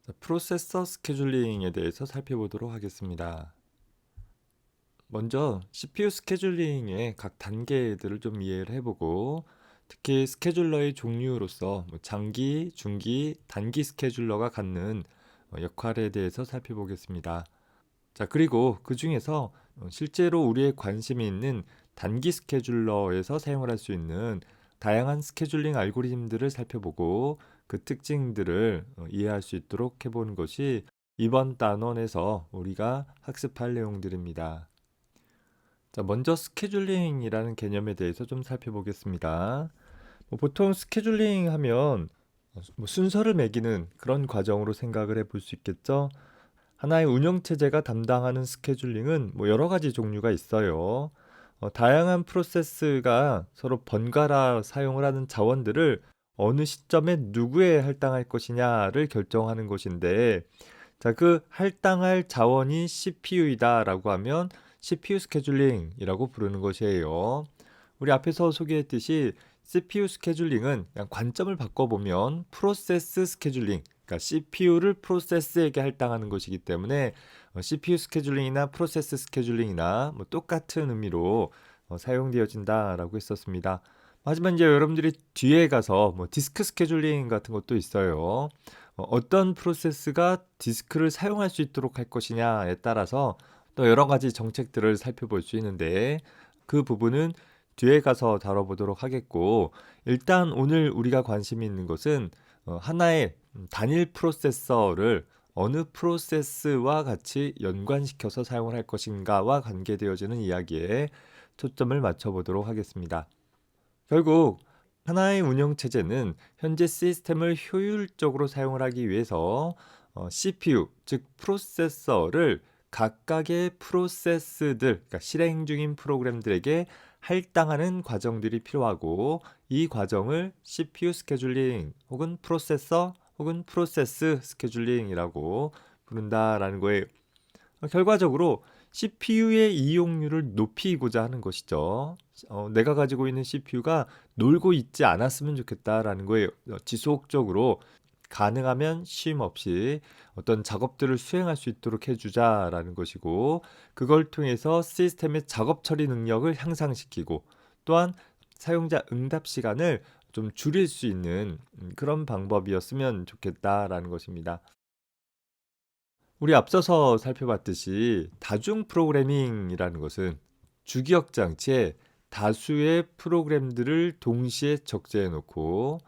자, 프로세서 스케줄링에 대해서 살펴보도록 하겠습니다. 먼저 CPU 스케줄링의 각 단계들을 좀 이해를 해보고, 특히 스케줄러의 종류로서 장기, 중기, 단기 스케줄러가 갖는 역할에 대해서 살펴보겠습니다. 자, 그리고 그 중에서 실제로 우리의 관심이 있는 단기 스케줄러에서 사용을 할 수 있는 다양한 스케줄링 알고리즘들을 살펴보고, 그 특징들을 이해할 수 있도록 해보는 것이 이번 단원에서 우리가 학습할 내용들입니다. 자, 먼저 스케줄링이라는 개념에 대해서 좀 살펴보겠습니다. 보통 스케줄링 하면 순서를 매기는 그런 과정으로 생각을 해볼 수 있겠죠. 하나의 운영체제가 담당하는 스케줄링은 여러 가지 종류가 있어요. 다양한 프로세스가 서로 번갈아 사용을 하는 자원들을 어느 시점에 누구에 할당할 것이냐를 결정하는 것인데, 자, 그 할당할 자원이 CPU이다라고 하면 CPU 스케줄링이라고 부르는 것이에요. 우리 앞에서 소개했듯이 CPU 스케줄링은 그냥 관점을 바꿔보면 프로세스 스케줄링, 그러니까 CPU를 프로세스에게 할당하는 것이기 때문에 CPU 스케줄링이나 프로세스 스케줄링이나 똑같은 의미로 사용되어진다라고 했었습니다. 하지만 이제 여러분들이 뒤에 가서 디스크 스케줄링 같은 것도 있어요. 어떤 프로세스가 디스크를 사용할 수 있도록 할 것이냐에 따라서 또 여러 가지 정책들을 살펴볼 수 있는데, 그 부분은 뒤에 가서 다뤄보도록 하겠고, 일단 오늘 우리가 관심이 있는 것은 하나의 단일 프로세서를 어느 프로세스와 같이 연관시켜서 사용을 할 것인가와 관계되어지는 이야기에 초점을 맞춰보도록 하겠습니다. 결국 하나의 운영체제는 현재 시스템을 효율적으로 사용을 하기 위해서 CPU, 즉 프로세서를 각각의 프로세스들, 그러니까 실행 중인 프로그램들에게 할당하는 과정들이 필요하고, 이 과정을 CPU 스케줄링 혹은 프로세서 혹은 프로세스 스케줄링이라고 부른다라는 거예요. 결과적으로 CPU의 이용률을 높이고자 하는 것이죠. 내가 가지고 있는 CPU가 놀고 있지 않았으면 좋겠다라는 거예요. 지속적으로 가능하면 쉼 없이 어떤 작업들을 수행할 수 있도록 해주자라는 것이고, 그걸 통해서 시스템의 작업 처리 능력을 향상시키고, 또한 사용자 응답 시간을 좀 줄일 수 있는 그런 방법이었으면 좋겠다라는 것입니다. 우리 앞서서 살펴봤듯이 다중 프로그래밍이라는 것은 주기억 장치에 다수의 프로그램들을 동시에 적재해 놓고,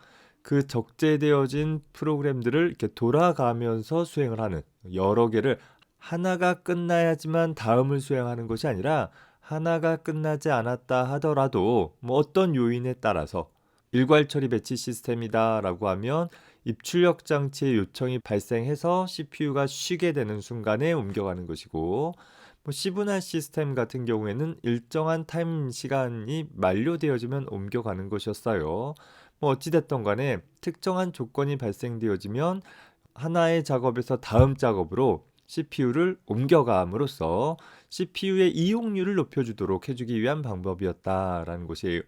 그 적재되어진 프로그램들을 이렇게 돌아가면서 수행을 하는, 여러 개를 하나가 끝나야지만 다음을 수행하는 것이 아니라 하나가 끝나지 않았다 하더라도 어떤 요인에 따라서 일괄 처리 배치 시스템이다라고 하면 입출력 장치의 요청이 발생해서 CPU가 쉬게 되는 순간에 옮겨가는 것이고, C분할 시스템 같은 경우에는 일정한 타임 시간이 만료되어지면 옮겨가는 것이었어요. 어찌됐던 간에 특정한 조건이 발생되어지면 하나의 작업에서 다음 작업으로 CPU를 옮겨감으로써 CPU의 이용률을 높여주도록 해주기 위한 방법이었다라는 것이에요.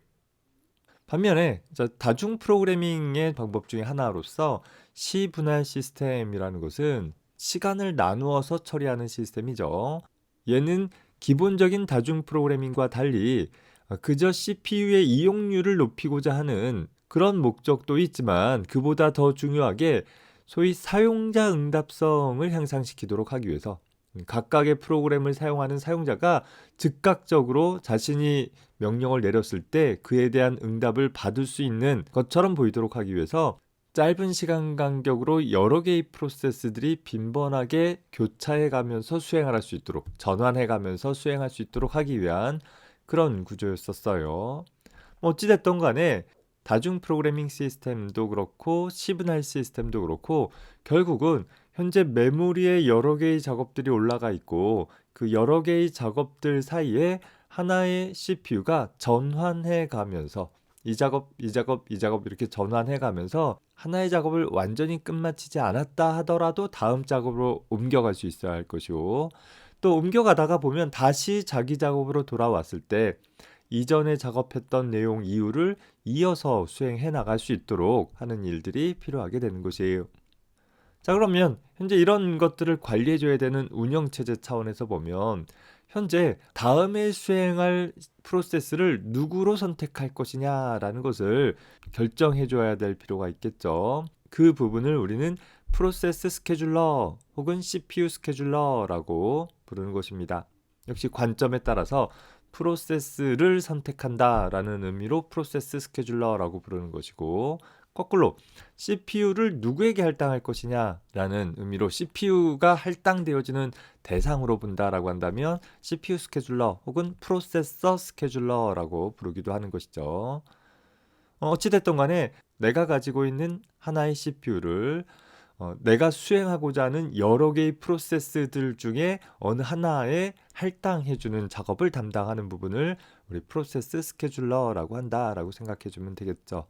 반면에 다중 프로그래밍의 방법 중에 하나로서 C분할 시스템이라는 것은 시간을 나누어서 처리하는 시스템이죠. 얘는 기본적인 다중 프로그래밍과 달리 그저 CPU의 이용률을 높이고자 하는 그런 목적도 있지만, 그보다 더 중요하게 소위 사용자 응답성을 향상시키도록 하기 위해서 각각의 프로그램을 사용하는 사용자가 즉각적으로 자신이 명령을 내렸을 때 그에 대한 응답을 받을 수 있는 것처럼 보이도록 하기 위해서 짧은 시간 간격으로 여러 개의 프로세스들이 빈번하게 교차해 가면서 수행할 수 있도록, 전환해 가면서 수행할 수 있도록 하기 위한 그런 구조였었어요. 어찌됐던 간에 다중 프로그래밍 시스템도 그렇고 C분할 시스템도 그렇고 결국은 현재 메모리에 여러 개의 작업들이 올라가 있고, 그 여러 개의 작업들 사이에 하나의 CPU가 전환해 가면서 이 작업, 이 작업, 이 작업 이렇게 전환해 가면서 하나의 작업을 완전히 끝마치지 않았다 하더라도 다음 작업으로 옮겨갈 수 있어야 할 것이고, 또 옮겨가다가 보면 다시 자기 작업으로 돌아왔을 때 이전에 작업했던 내용 이후를 이어서 수행해 나갈 수 있도록 하는 일들이 필요하게 되는 것이에요. 자, 그러면 현재 이런 것들을 관리해줘야 되는 운영체제 차원에서 보면 현재 다음에 수행할 프로세스를 누구로 선택할 것이냐라는 것을 결정해줘야 될 필요가 있겠죠. 그 부분을 우리는 프로세스 스케줄러 혹은 CPU 스케줄러라고 부르는 것입니다. 역시 관점에 따라서 프로세스를 선택한다라는 의미로 프로세스 스케줄러라고 부르는 것이고, 거꾸로 CPU를 누구에게 할당할 것이냐라는 의미로 CPU가 할당되어지는 대상으로 본다라고 한다면 CPU 스케줄러 혹은 프로세서 스케줄러라고 부르기도 하는 것이죠. 어찌됐든 간에 내가 가지고 있는 하나의 CPU를 내가 수행하고자 하는 여러 개의 프로세스들 중에 어느 하나에 할당해주는 작업을 담당하는 부분을 우리 프로세스 스케줄러라고 한다라고 생각해주면 되겠죠.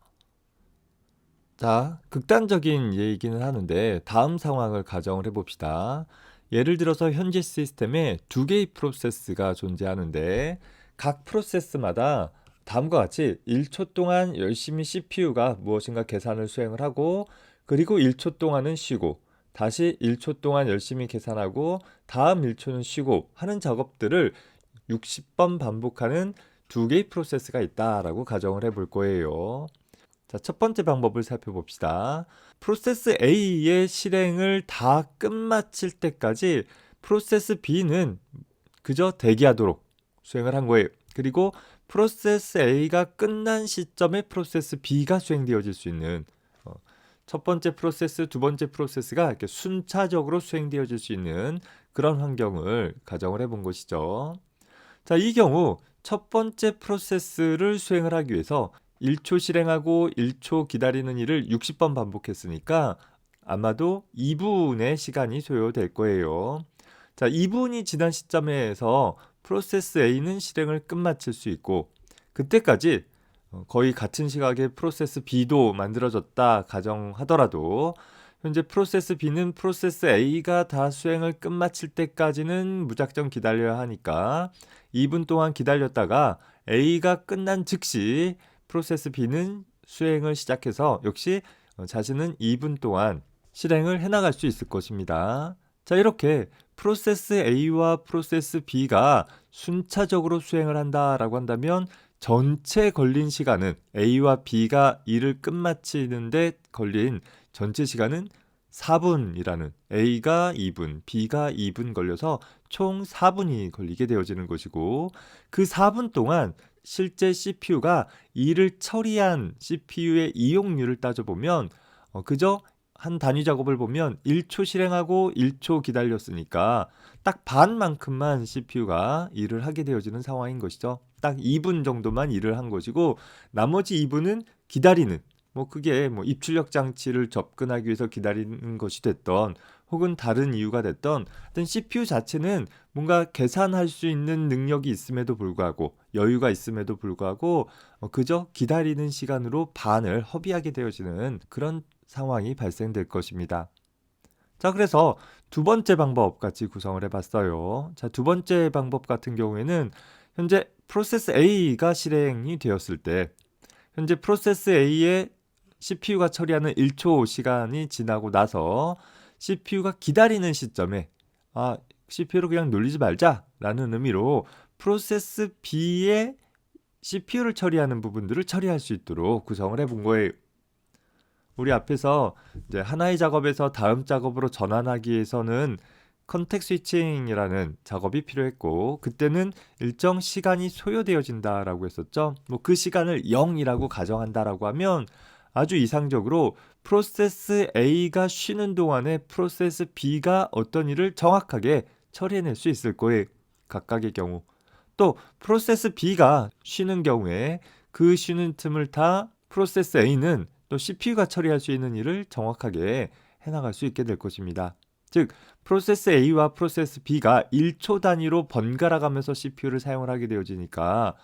자, 극단적인 예이기는 하는데 다음 상황을 가정을 해봅시다. 예를 들어서 현재 시스템에 두 개의 프로세스가 존재하는데 각 프로세스마다 다음과 같이 1초 동안 열심히 CPU가 무엇인가 계산을 수행을 하고, 그리고 1초 동안은 쉬고, 다시 1초 동안 열심히 계산하고 다음 1초는 쉬고 하는 작업들을 60번 반복하는 두 개의 프로세스가 있다라고 가정을 해볼 거예요. 자, 첫 번째 방법을 살펴봅시다. 프로세스 A의 실행을 다 끝마칠 때까지 프로세스 B는 그저 대기하도록 수행을 한 거예요. 그리고 프로세스 A가 끝난 시점에 프로세스 B가 수행되어질 수 있는 첫 번째 프로세스, 두 번째 프로세스가 이렇게 순차적으로 수행되어질 수 있는 그런 환경을 가정을 해본 것이죠. 자, 이 경우 첫 번째 프로세스를 수행을 하기 위해서 1초 실행하고 1초 기다리는 일을 60번 반복했으니까 아마도 2분의 시간이 소요될 거예요. 자, 2분이 지난 시점에서 프로세스 A는 실행을 끝마칠 수 있고, 그때까지 거의 같은 시각에 프로세스 B도 만들어졌다 가정하더라도 현재 프로세스 B는 프로세스 A가 다 수행을 끝마칠 때까지는 무작정 기다려야 하니까 2분 동안 기다렸다가 A가 끝난 즉시 프로세스 B는 수행을 시작해서 역시 자신은 2분 동안 실행을 해나갈 수 있을 것입니다. 자, 이렇게 프로세스 A와 프로세스 B가 순차적으로 수행을 한다라고 한다면 전체 걸린 시간은 A와 B가 일을 끝마치는데 걸린 전체 시간은 4분이라는, A가 2분, B가 2분 걸려서 총 4분이 걸리게 되어지는 것이고, 그 4분 동안 실제 CPU가 일을 처리한 CPU의 이용률을 따져보면 그저 한 단위 작업을 보면 1초 실행하고 1초 기다렸으니까 딱 반만큼만 CPU가 일을 하게 되어지는 상황인 것이죠. 딱 2분 정도만 일을 한 것이고 나머지 2분은 기다리는, 그게 입출력 장치를 접근하기 위해서 기다리는 것이 됐던 혹은 다른 이유가 됐던, 어떤 CPU 자체는 뭔가 계산할 수 있는 능력이 있음에도 불구하고 여유가 있음에도 불구하고 그저 기다리는 시간으로 반을 허비하게 되어지는 그런 상황이 발생될 것입니다. 자, 그래서 두 번째 방법 같이 구성을 해봤어요. 자, 두 번째 방법 같은 경우에는 현재 프로세스 A가 실행이 되었을 때 현재 프로세스 A의 CPU가 처리하는 1초 시간이 지나고 나서 CPU가 기다리는 시점에 CPU를 그냥 놀리지 말자 라는 의미로 프로세스 B의 CPU를 처리하는 부분들을 처리할 수 있도록 구성을 해본 거예요. 우리 앞에서 이제 하나의 작업에서 다음 작업으로 전환하기 위해서는 컨텍 스위칭이라는 작업이 필요했고, 그때는 일정 시간이 소요되어진다라고 했었죠. 그 시간을 0이라고 가정한다라고 하면 아주 이상적으로 프로세스 A가 쉬는 동안에 프로세스 B가 어떤 일을 정확하게 처리해낼 수 있을 거예요. 각각의 경우. 또 프로세스 B가 쉬는 경우에 그 쉬는 틈을 타 프로세스 A는 또 CPU가 처리할 수 있는 일을 정확하게 해나갈 수 있게 될 것입니다. 즉 프로세스 A와 프로세스 B가 1초 단위로 번갈아 가면서 CPU를 사용을 하게 되어지니까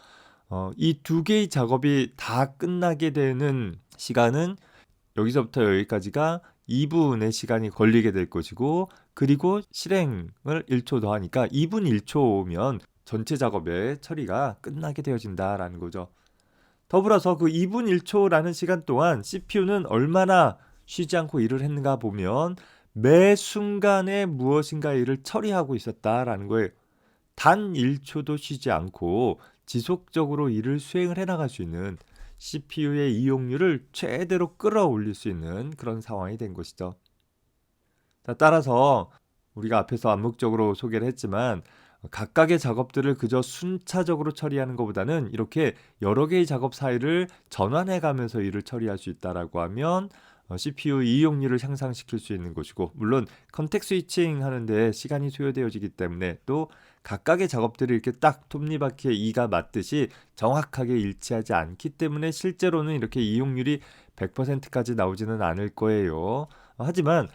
이 두 개의 작업이 다 끝나게 되는 시간은 여기서부터 여기까지가 2분의 시간이 걸리게 될 것이고, 그리고 실행을 1초 더 하니까 2분 1초면 전체 작업의 처리가 끝나게 되어진다라는 거죠. 더불어서 그 2분 1초라는 시간 동안 CPU는 얼마나 쉬지 않고 일을 했는가 보면 매 순간에 무엇인가 일을 처리하고 있었다라는 거예요. 단 1초도 쉬지 않고 지속적으로 일을 수행을 해나갈 수 있는 CPU의 이용률을 최대로 끌어올릴 수 있는 그런 상황이 된 것이죠. 자, 따라서 우리가 앞에서 암묵적으로 소개를 했지만 각각의 작업들을 그저 순차적으로 처리하는 것보다는 이렇게 여러 개의 작업 사이를 전환해 가면서 일을 처리할 수 있다라고 하면 CPU 이용률을 향상시킬 수 있는 것이고, 물론 컨텍스트 스위칭 하는데 시간이 소요되어지기 때문에 또 각각의 작업들이 이렇게 딱 톱니바퀴에 이가 맞듯이 정확하게 일치하지 않기 때문에 실제로는 이렇게 이용률이 100%까지 나오지는 않을 거예요. 하지만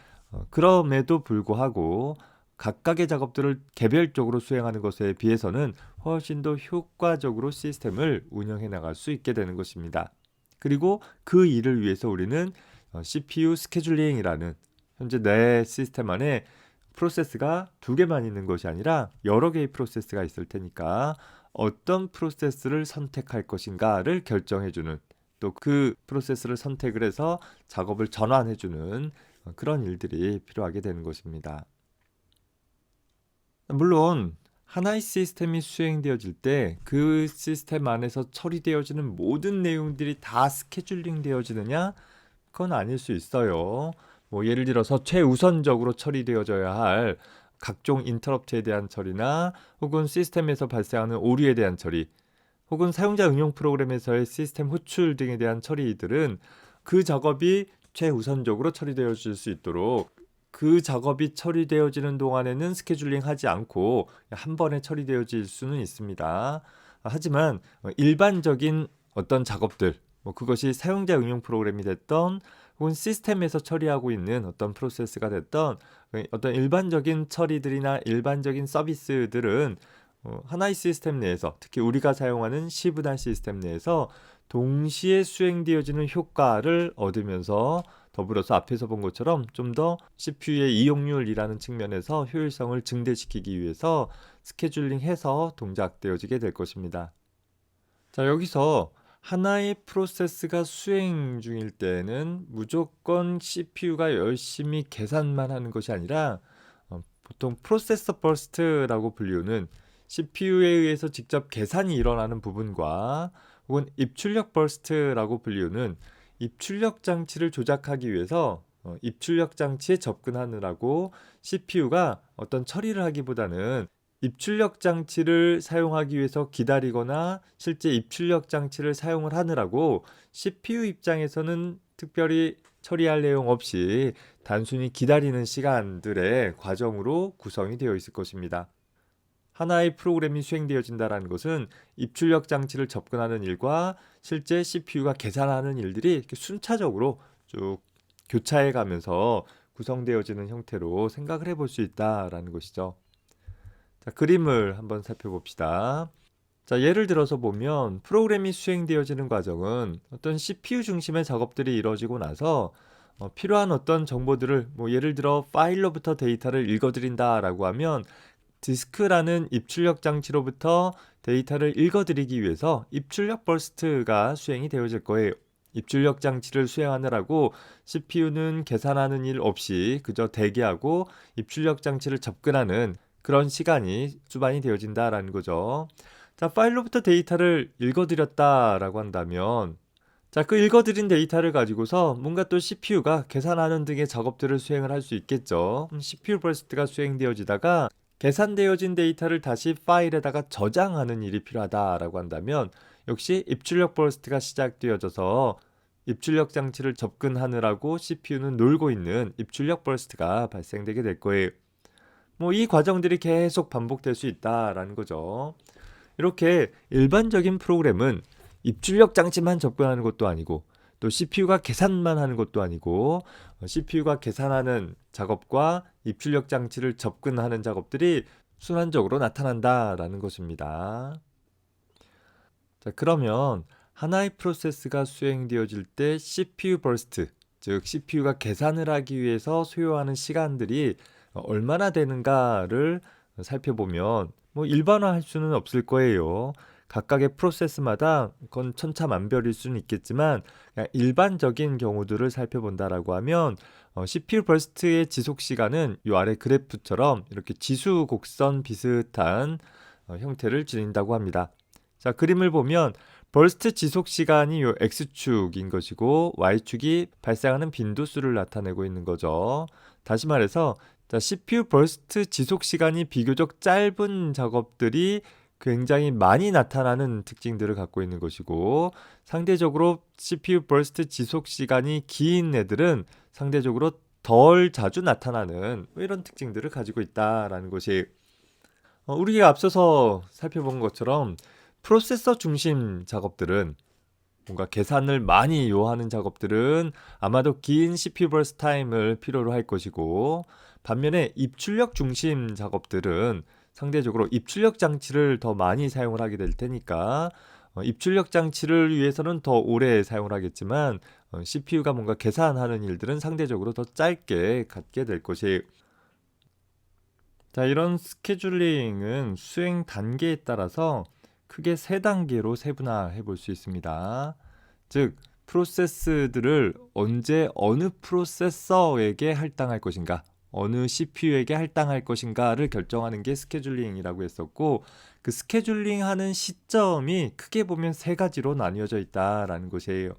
그럼에도 불구하고 각각의 작업들을 개별적으로 수행하는 것에 비해서는 훨씬 더 효과적으로 시스템을 운영해 나갈 수 있게 되는 것입니다. 그리고 그 일을 위해서 우리는 CPU 스케줄링이라는, 현재 내 시스템 안에 프로세스가 2개만 있는 것이 아니라 여러 개의 프로세스가 있을 테니까 어떤 프로세스를 선택할 것인가를 결정해주는, 또 그 프로세스를 선택을 해서 작업을 전환해주는 그런 일들이 필요하게 되는 것입니다. 물론 하나의 시스템이 수행되어질 때 그 시스템 안에서 처리되어지는 모든 내용들이 다 스케줄링 되어지느냐? 그건 아닐 수 있어요. 뭐 예를 들어서 최우선적으로 처리되어져야 할 각종 인터럽트에 대한 처리나 혹은 시스템에서 발생하는 오류에 대한 처리, 혹은 사용자 응용 프로그램에서의 시스템 호출 등에 대한 처리들은 그 작업이 최우선적으로 처리되어질 수 있도록 그 작업이 처리되어지는 동안에는 스케줄링 하지 않고 한 번에 처리되어질 수는 있습니다. 하지만 일반적인 어떤 작업들, 뭐 그것이 사용자 응용 프로그램이 됐던 혹은 시스템에서 처리하고 있는 어떤 프로세스가 됐던 어떤 일반적인 처리들이나 일반적인 서비스들은 하나의 시스템 내에서, 특히 우리가 사용하는 시분할 시스템 내에서 동시에 수행되어지는 효과를 얻으면서 더불어서 앞에서 본 것처럼 좀 더 CPU의 이용률이라는 측면에서 효율성을 증대시키기 위해서 스케줄링해서 동작되어지게 될 것입니다. 자, 여기서 하나의 프로세스가 수행 중일 때는 무조건 CPU가 열심히 계산만 하는 것이 아니라 보통 프로세서 버스트라고 불리우는 CPU에 의해서 직접 계산이 일어나는 부분과 혹은 입출력 버스트라고 불리우는 입출력 장치를 조작하기 위해서 입출력 장치에 접근하느라고 CPU가 어떤 처리를 하기보다는 입출력 장치를 사용하기 위해서 기다리거나 실제 입출력 장치를 사용을 하느라고 CPU 입장에서는 특별히 처리할 내용 없이 단순히 기다리는 시간들의 과정으로 구성이 되어 있을 것입니다. 하나의 프로그램이 수행되어진다는 것은 입출력 장치를 접근하는 일과 실제 CPU가 계산하는 일들이 이렇게 순차적으로 쭉 교차해 가면서 구성되어지는 형태로 생각을 해볼 수 있다라는 것이죠. 자, 그림을 한번 살펴봅시다. 자, 예를 들어서 보면 프로그램이 수행되어지는 과정은 어떤 CPU 중심의 작업들이 이루어지고 나서 필요한 어떤 정보들을, 뭐 예를 들어 파일로부터 데이터를 읽어드린다라고 하면 디스크라는 입출력 장치로부터 데이터를 읽어드리기 위해서 입출력 버스트가 수행이 되어질 거예요. 입출력 장치를 수행하느라고 CPU는 계산하는 일 없이 그저 대기하고 입출력 장치를 접근하는 그런 시간이 수반이 되어진다라는 거죠. 자, 파일로부터 데이터를 읽어드렸다라고 한다면, 자, 그 읽어드린 데이터를 가지고서 뭔가 또 CPU가 계산하는 등의 작업들을 수행을 할 수 있겠죠. CPU 버스트가 수행되어지다가 계산되어진 데이터를 다시 파일에다가 저장하는 일이 필요하다라고 한다면, 역시 입출력 버스트가 시작되어져서 입출력 장치를 접근하느라고 CPU는 놀고 있는 입출력 버스트가 발생되게 될 거예요. 뭐 이 과정들이 계속 반복될 수 있다라는 거죠. 이렇게 일반적인 프로그램은 입출력 장치만 접근하는 것도 아니고 또 CPU가 계산만 하는 것도 아니고 CPU가 계산하는 작업과 입출력 장치를 접근하는 작업들이 순환적으로 나타난다라는 것입니다. 자, 그러면 하나의 프로세스가 수행되어질 때 CPU 버스트, 즉 CPU가 계산을 하기 위해서 소요하는 시간들이 얼마나 되는가를 살펴보면 뭐 일반화할 수는 없을 거예요. 각각의 프로세스마다 그건 천차만별일 수는 있겠지만 그냥 일반적인 경우들을 살펴본다라고 하면 CPU 버스트의 지속 시간은 이 아래 그래프처럼 이렇게 지수 곡선 비슷한 형태를 지닌다고 합니다. 자, 그림을 보면 버스트 지속 시간이 요 X축인 것이고 Y축이 발생하는 빈도수를 나타내고 있는 거죠. 다시 말해서 자, CPU 버스트 지속 시간이 비교적 짧은 작업들이 굉장히 많이 나타나는 특징들을 갖고 있는 것이고 상대적으로 CPU 버스트 지속 시간이 긴 애들은 상대적으로 덜 자주 나타나는 이런 특징들을 가지고 있다라는 것이 우리가 앞서서 살펴본 것처럼 프로세서 중심 작업들은 뭔가 계산을 많이 요하는 작업들은 아마도 긴 CPU 버스트 타임을 필요로 할 것이고 반면에 입출력 중심 작업들은 상대적으로 입출력 장치를 더 많이 사용을 하게 될 테니까 입출력 장치를 위해서는 더 오래 사용을 하겠지만 CPU가 뭔가 계산하는 일들은 상대적으로 더 짧게 갖게 될 것이 자, 이런 스케줄링은 수행 단계에 따라서 크게 세 단계로 세분화해 볼 수 있습니다. 즉, 프로세스들을 언제 어느 프로세서에게 할당할 것인가, 어느 CPU에게 할당할 것인가를 결정하는 게 스케줄링이라고 했었고 그 스케줄링 하는 시점이 크게 보면 세 가지로 나뉘어져 있다라는 것이에요.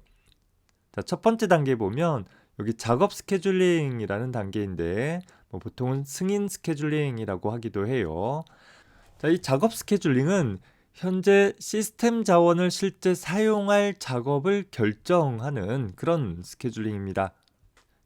자, 첫 번째 단계 보면 여기 작업 스케줄링이라는 단계인데 보통은 승인 스케줄링이라고 하기도 해요. 자, 이 작업 스케줄링은 현재 시스템 자원을 실제 사용할 작업을 결정하는 그런 스케줄링입니다.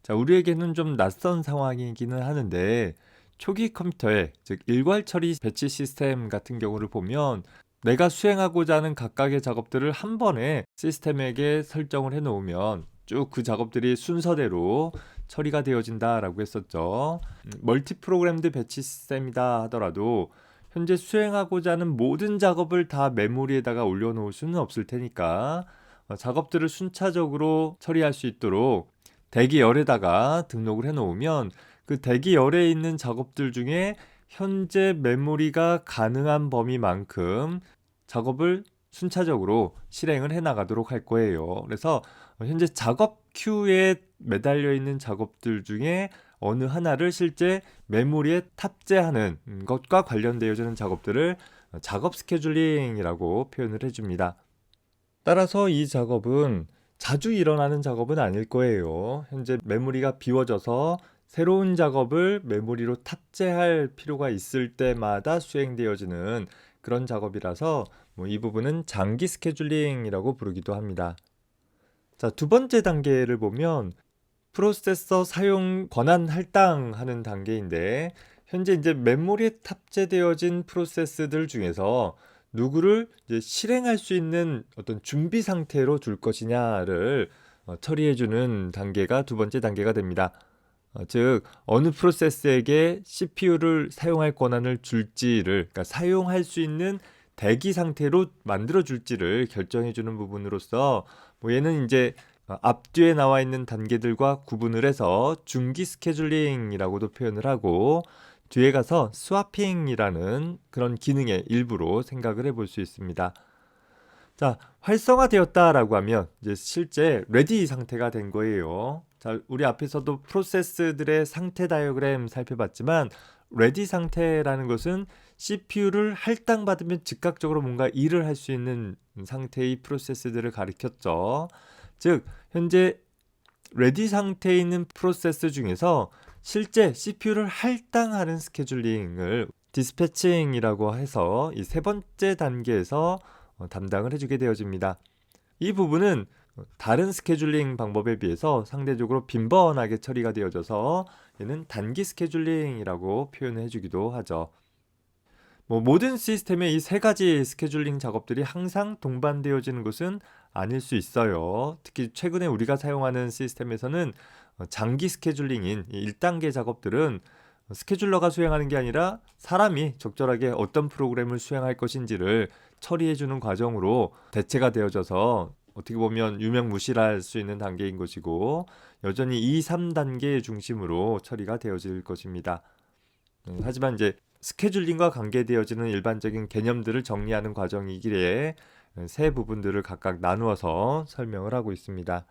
자, 우리에게는 좀 낯선 상황이기는 하는데 초기 컴퓨터에 즉 일괄 처리 배치 시스템 같은 경우를 보면 내가 수행하고자 하는 각각의 작업들을 한 번에 시스템에게 설정을 해 놓으면 쭉 그 작업들이 순서대로 처리가 되어진다라고 했었죠. 멀티 프로그램드 배치 시스템이다 하더라도 현재 수행하고자 하는 모든 작업을 다 메모리에다가 올려놓을 수는 없을 테니까 작업들을 순차적으로 처리할 수 있도록 대기열에다가 등록을 해놓으면 그 대기열에 있는 작업들 중에 현재 메모리가 가능한 범위만큼 작업을 순차적으로 실행을 해나가도록 할 거예요. 그래서 현재 작업 큐에 매달려 있는 작업들 중에 어느 하나를 실제 메모리에 탑재하는 것과 관련되어지는 작업들을 작업 스케줄링이라고 표현을 해줍니다. 따라서 이 작업은 자주 일어나는 작업은 아닐 거예요. 현재 메모리가 비워져서 새로운 작업을 메모리로 탑재할 필요가 있을 때마다 수행되어지는 그런 작업이라서 이 부분은 장기 스케줄링이라고 부르기도 합니다. 자, 두 번째 단계를 보면 프로세서 사용 권한 할당하는 단계인데 현재 이제 메모리에 탑재되어진 프로세스들 중에서 누구를 이제 실행할 수 있는 어떤 준비 상태로 둘 것이냐를 처리해주는 단계가 두 번째 단계가 됩니다. 즉 어느 프로세스에게 CPU를 사용할 권한을 줄지를 그러니까 사용할 수 있는 대기 상태로 만들어 줄지를 결정해 주는 부분으로서 얘는 이제 앞뒤에 나와 있는 단계들과 구분을 해서 중기 스케줄링이라고도 표현을 하고 뒤에 가서 스와핑이라는 그런 기능의 일부로 생각을 해볼 수 있습니다. 자, 활성화되었다라고 하면 이제 실제 레디 상태가 된 거예요. 자, 우리 앞에서도 프로세스들의 상태 다이어그램 살펴봤지만 레디 상태라는 것은 CPU를 할당받으면 즉각적으로 뭔가 일을 할 수 있는 상태의 프로세스들을 가리켰죠. 즉 현재 레디 상태에 있는 프로세스 중에서 실제 CPU를 할당하는 스케줄링을 디스패칭이라고 해서 이 세 번째 단계에서 담당을 해주게 되어집니다. 이 부분은 다른 스케줄링 방법에 비해서 상대적으로 빈번하게 처리가 되어져서 얘는 단기 스케줄링이라고 표현을 해주기도 하죠. 모든 시스템의 이 세 가지 스케줄링 작업들이 항상 동반되어지는 것은 아닐 수 있어요. 특히 최근에 우리가 사용하는 시스템에서는 장기 스케줄링인 1단계 작업들은 스케줄러가 수행하는 게 아니라 사람이 적절하게 어떤 프로그램을 수행할 것인지를 처리해주는 과정으로 대체가 되어져서 어떻게 보면 유명무실할 수 있는 단계인 것이고 여전히 2, 3단계 중심으로 처리가 되어질 것입니다. 하지만 이제 스케줄링과 관계되어지는 일반적인 개념들을 정리하는 과정이기에 세 부분들을 각각 나누어서 설명을 하고 있습니다.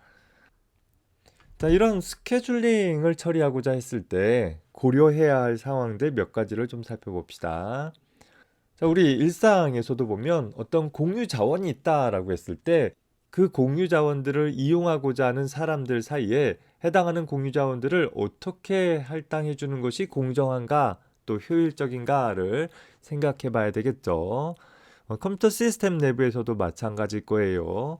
자, 이런 스케줄링을 처리하고자 했을 때 고려해야 할 상황들 몇 가지를 좀 살펴봅시다. 자, 우리 일상에서도 보면 어떤 공유 자원이 있다라고 했을 때 그 공유 자원들을 이용하고자 하는 사람들 사이에 해당하는 공유 자원들을 어떻게 할당해 주는 것이 공정한가 또 효율적인가를 생각해 봐야 되겠죠. 컴퓨터 시스템 내부에서도 마찬가지일 거예요.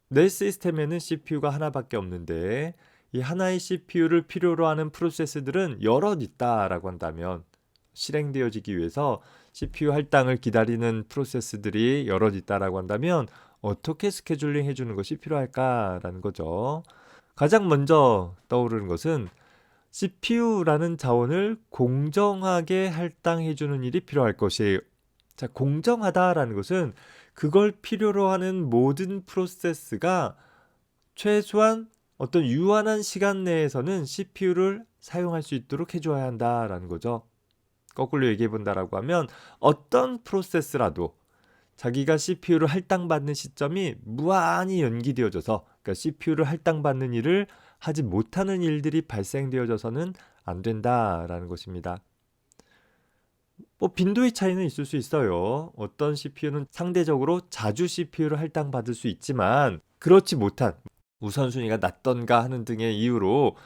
내 시스템에는 CPU가 하나밖에 없는데 이 하나의 CPU를 필요로 하는 프로세스들은 여럿 있다라고 한다면 실행되어지기 위해서 CPU 할당을 기다리는 프로세스들이 여럿 있다라고 한다면 어떻게 스케줄링 해주는 것이 필요할까라는 거죠. 가장 먼저 떠오르는 것은 CPU라는 자원을 공정하게 할당해주는 일이 필요할 것이에요. 자, 공정하다라는 것은 그걸 필요로 하는 모든 프로세스가 최소한 어떤 유한한 시간 내에서는 CPU를 사용할 수 있도록 해줘야 한다라는 거죠. 거꾸로 얘기해 본다라고 하면 어떤 프로세스라도 자기가 CPU를 할당받는 시점이 무한히 연기되어져서 그러니까 CPU를 할당받는 일을 하지 못하는 일들이 발생되어져서는 안 된다라는 것입니다. 빈도의 차이는 있을 수 있어요. 어떤 CPU는 상대적으로 자주 CPU를 할당받을 수 있지만 그렇지 못한 우선순위가 낮던가 하는 등의 이유로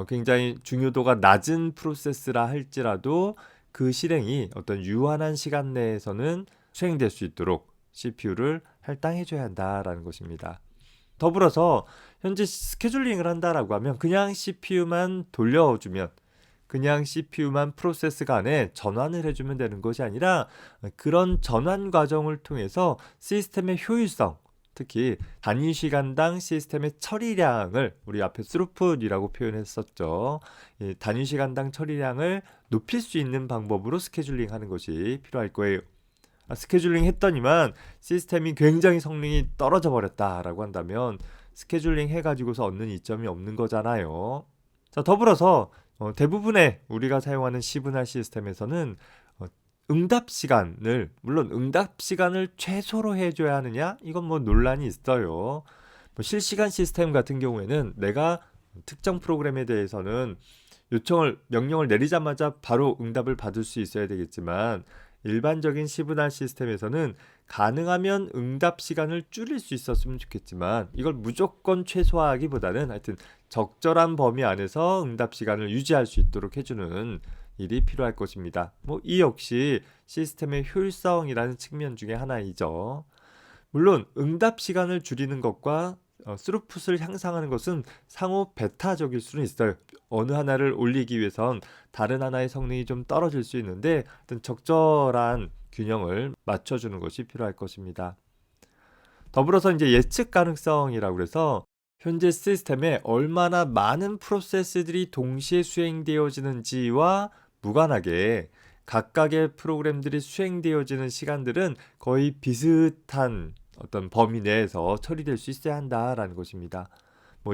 굉장히 중요도가 낮은 프로세스라 할지라도 그 실행이 어떤 유한한 시간 내에서는 수행될 수 있도록 CPU를 할당해줘야 한다라는 것입니다. 더불어서 현재 스케줄링을 한다라고 하면 그냥 CPU만 돌려주면 그냥 CPU만 프로세스 간에 전환을 해주면 되는 것이 아니라 그런 전환 과정을 통해서 시스템의 효율성, 특히 단위 시간당 시스템의 처리량을 우리 앞에 스루풋이라고 표현했었죠. 단위 시간당 처리량을 높일 수 있는 방법으로 스케줄링 하는 것이 필요할 거예요. 스케줄링 했더니만 시스템이 굉장히 성능이 떨어져 버렸다라고 한다면 스케줄링 해가지고서 얻는 이점이 없는 거잖아요. 자, 더불어서 대부분의 우리가 사용하는 시분할 시스템에서는 응답 시간을 물론 응답 시간을 최소로 해줘야 하느냐 이건 논란이 있어요. 실시간 시스템 같은 경우에는 내가 특정 프로그램에 대해서는 명령을 내리자마자 바로 응답을 받을 수 있어야 되겠지만 일반적인 시분할 시스템에서는 가능하면 응답 시간을 줄일 수 있었으면 좋겠지만 이걸 무조건 최소화하기보다는 하여튼 적절한 범위 안에서 응답 시간을 유지할 수 있도록 해주는 일이 필요할 것입니다. 이 역시 시스템의 효율성이라는 측면 중에 하나이죠. 물론 응답 시간을 줄이는 것과 스루풋을 향상하는 것은 상호 배타적일 수는 있어요. 어느 하나를 올리기 위해선 다른 하나의 성능이 좀 떨어질 수 있는데 어떤 적절한 균형을 맞춰주는 것이 필요할 것입니다. 더불어서 이제 예측 가능성이라고 해서 현재 시스템에 얼마나 많은 프로세스들이 동시에 수행되어지는지와 무관하게 각각의 프로그램들이 수행되어지는 시간들은 거의 비슷한 어떤 범위 내에서 처리될 수 있어야 한다라는 것입니다.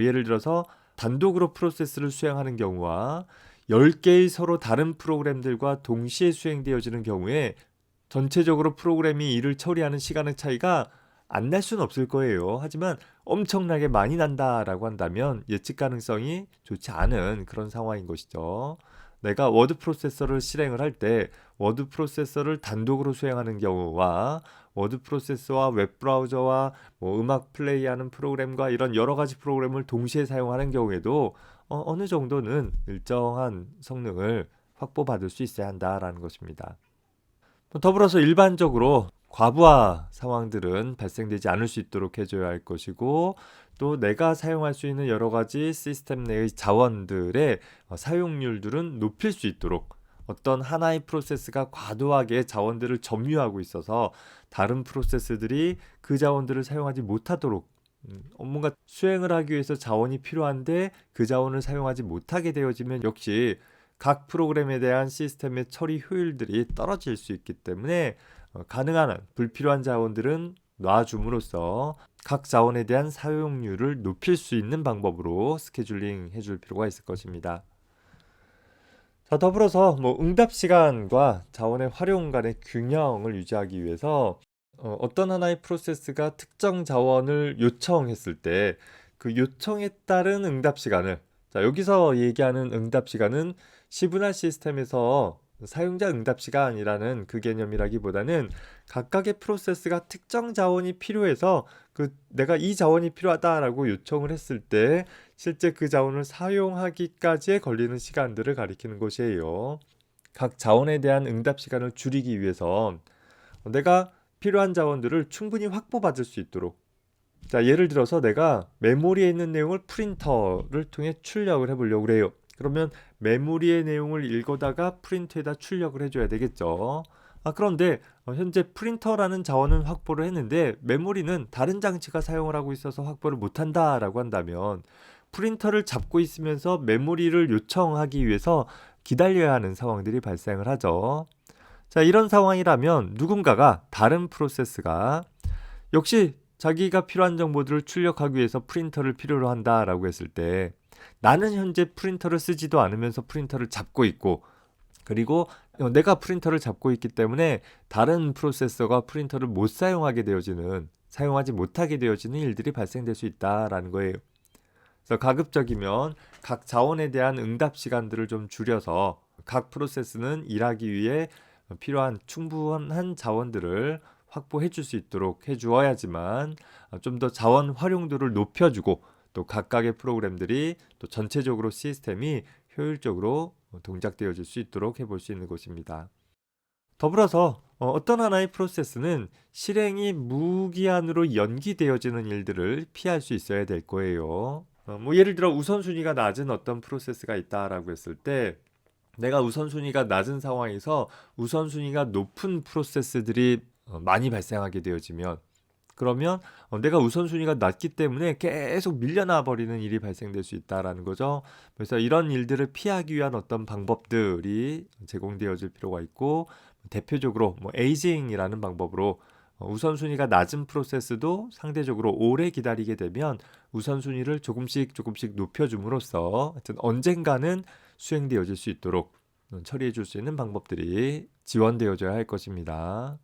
예를 들어서 단독으로 프로세스를 수행하는 경우와 10개의 서로 다른 프로그램들과 동시에 수행되어지는 경우에 전체적으로 프로그램이 일을 처리하는 시간의 차이가 안 날 수는 없을 거예요. 하지만 엄청나게 많이 난다라고 한다면 예측 가능성이 좋지 않은 그런 상황인 것이죠. 내가 워드 프로세서를 실행을 할 때 워드 프로세서를 단독으로 수행하는 경우와 워드 프로세서와 웹브라우저와 음악 플레이하는 프로그램과 이런 여러 가지 프로그램을 동시에 사용하는 경우에도 어느 정도는 일정한 성능을 확보받을 수 있어야 한다라는 것입니다. 더불어서 일반적으로 과부하 상황들은 발생되지 않을 수 있도록 해줘야 할 것이고 또 내가 사용할 수 있는 여러 가지 시스템 내의 자원들의 사용률들은 높일 수 있도록 어떤 하나의 프로세스가 과도하게 자원들을 점유하고 있어서 다른 프로세스들이 그 자원들을 사용하지 못하도록 뭔가 수행을 하기 위해서 자원이 필요한데 그 자원을 사용하지 못하게 되어지면 역시 각 프로그램에 대한 시스템의 처리 효율들이 떨어질 수 있기 때문에 가능한 한 불필요한 자원들은 놔줌으로써 각 자원에 대한 사용률을 높일 수 있는 방법으로 스케줄링 해줄 필요가 있을 것입니다. 자, 더불어서 응답 시간과 자원의 활용 간의 균형을 유지하기 위해서 어떤 하나의 프로세스가 특정 자원을 요청했을 때 그 요청에 따른 응답 시간을, 자, 여기서 얘기하는 응답 시간은 시분할 시스템에서 사용자 응답 시간이라는 그 개념이라기보다는 각각의 프로세스가 특정 자원이 필요해서 내가 이 자원이 필요하다라고 요청을 했을 때 실제 그 자원을 사용하기까지에 걸리는 시간들을 가리키는 것이에요. 각 자원에 대한 응답 시간을 줄이기 위해서 내가 필요한 자원들을 충분히 확보받을 수 있도록, 자, 예를 들어서 내가 메모리에 있는 내용을 프린터를 통해 출력을 해보려고 그래요. 그러면 메모리의 내용을 읽어다가 프린터에다 출력을 해줘야 되겠죠. 그런데 현재 프린터라는 자원은 확보를 했는데 메모리는 다른 장치가 사용을 하고 있어서 확보를 못한다라고 한다면 프린터를 잡고 있으면서 메모리를 요청하기 위해서 기다려야 하는 상황들이 발생을 하죠. 자, 이런 상황이라면 누군가가, 다른 프로세스가 역시 자기가 필요한 정보들을 출력하기 위해서 프린터를 필요로 한다라고 했을 때 나는 현재 프린터를 쓰지도 않으면서 프린터를 잡고 있고, 그리고 내가 프린터를 잡고 있기 때문에 다른 프로세서가 프린터를 못 사용하지 못하게 되어지는 일들이 발생될 수 있다라는 거예요. 그래서 가급적이면 각 자원에 대한 응답 시간들을 좀 줄여서 각 프로세스는 일하기 위해 필요한 충분한 자원들을 확보해 줄 수 있도록 해 주어야지만 좀 더 자원 활용도를 높여주고 또 각각의 프로그램들이 또 전체적으로 시스템이 효율적으로 동작되어질 수 있도록 해볼 수 있는 것입니다. 더불어서 어떤 하나의 프로세스는 실행이 무기한으로 연기되어지는 일들을 피할 수 있어야 될 거예요. 예를 들어 우선순위가 낮은 어떤 프로세스가 있다라고 했을 때 내가 우선순위가 낮은 상황에서 우선순위가 높은 프로세스들이 많이 발생하게 되어지면, 그러면 내가 우선순위가 낮기 때문에 계속 밀려나 버리는 일이 발생될 수 있다라는 거죠. 그래서 이런 일들을 피하기 위한 어떤 방법들이 제공되어질 필요가 있고, 대표적으로 에이징이라는 방법으로 우선순위가 낮은 프로세스도 상대적으로 오래 기다리게 되면 우선순위를 조금씩 높여줌으로써 하여튼 언젠가는 수행되어질 수 있도록 처리해 줄 수 있는 방법들이 지원되어져야 할 것입니다.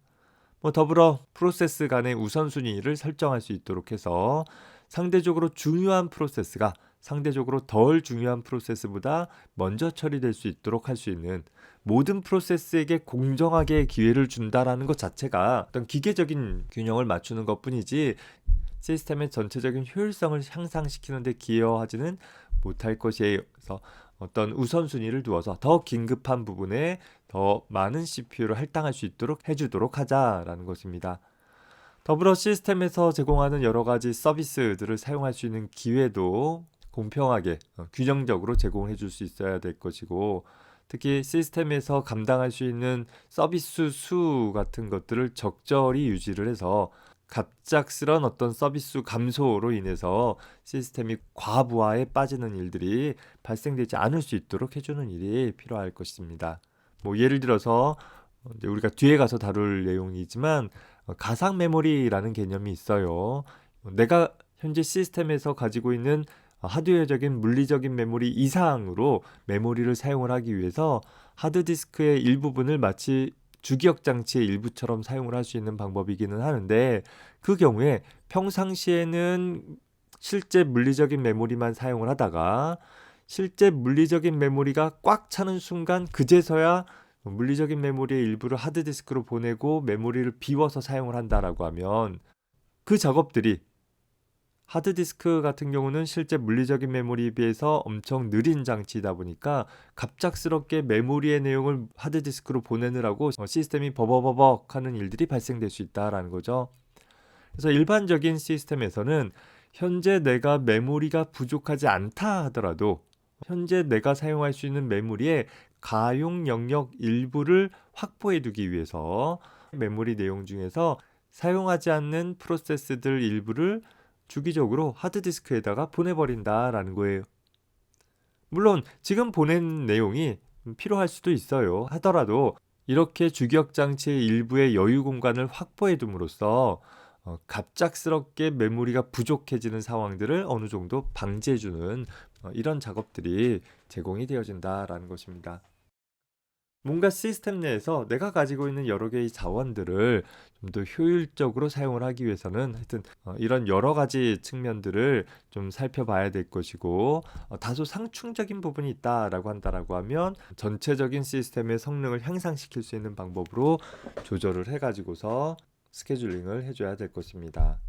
더불어 프로세스 간의 우선순위를 설정할 수 있도록 해서 상대적으로 중요한 프로세스가 상대적으로 덜 중요한 프로세스보다 먼저 처리될 수 있도록 할 수 있는, 모든 프로세스에게 공정하게 기회를 준다라는 것 자체가 어떤 기계적인 균형을 맞추는 것뿐이지 시스템의 전체적인 효율성을 향상시키는 데 기여하지는 못할 것이에요. 그래서 어떤 우선순위를 두어서 더 긴급한 부분에 더 많은 CPU를 할당할 수 있도록 해주도록 하자라는 것입니다. 더불어 시스템에서 제공하는 여러 가지 서비스들을 사용할 수 있는 기회도 공평하게 균형적으로 제공해 줄 수 있어야 될 것이고, 특히 시스템에서 감당할 수 있는 서비스 수 같은 것들을 적절히 유지를 해서 갑작스런 어떤 서비스 감소로 인해서 시스템이 과부하에 빠지는 일들이 발생되지 않을 수 있도록 해주는 일이 필요할 것입니다. 예를 들어서 이제 우리가 뒤에 가서 다룰 내용이지만 가상 메모리라는 개념이 있어요. 내가 현재 시스템에서 가지고 있는 하드웨어적인 물리적인 메모리 이상으로 메모리를 사용을 하기 위해서 하드디스크의 일부분을 마치 주기억 장치의 일부처럼 사용을 할 수 있는 방법이기는 하는데, 그 경우에 평상시에는 실제 물리적인 메모리만 사용을 하다가 실제 물리적인 메모리가 꽉 차는 순간 그제서야 물리적인 메모리의 일부를 하드디스크로 보내고 메모리를 비워서 사용을 한다라고 하면 그 작업들이, 하드디스크 같은 경우는 실제 물리적인 메모리에 비해서 엄청 느린 장치이다 보니까 갑작스럽게 메모리의 내용을 하드디스크로 보내느라고 시스템이 버버버벅 하는 일들이 발생될 수 있다라는 거죠. 그래서 일반적인 시스템에서는 현재 내가 메모리가 부족하지 않다 하더라도 현재 내가 사용할 수 있는 메모리의 가용 영역 일부를 확보해 두기 위해서 메모리 내용 중에서 사용하지 않는 프로세스들 일부를 주기적으로 하드디스크에다가 보내버린다라는 거예요. 물론 지금 보낸 내용이 필요할 수도 있어요. 하더라도 이렇게 주기억 장치의 일부의 여유 공간을 확보해 둠으로써 갑작스럽게 메모리가 부족해지는 상황들을 어느 정도 방지해주는 이런 작업들이 제공이 되어진다라는 것입니다. 뭔가 시스템 내에서 내가 가지고 있는 여러 개의 자원들을 좀 더 효율적으로 사용을 하기 위해서는 하여튼 이런 여러 가지 측면들을 좀 살펴봐야 될 것이고, 다소 상충적인 부분이 있다라고 한다라고 하면 전체적인 시스템의 성능을 향상시킬 수 있는 방법으로 조절을 해가지고서 스케줄링을 해줘야 될 것입니다.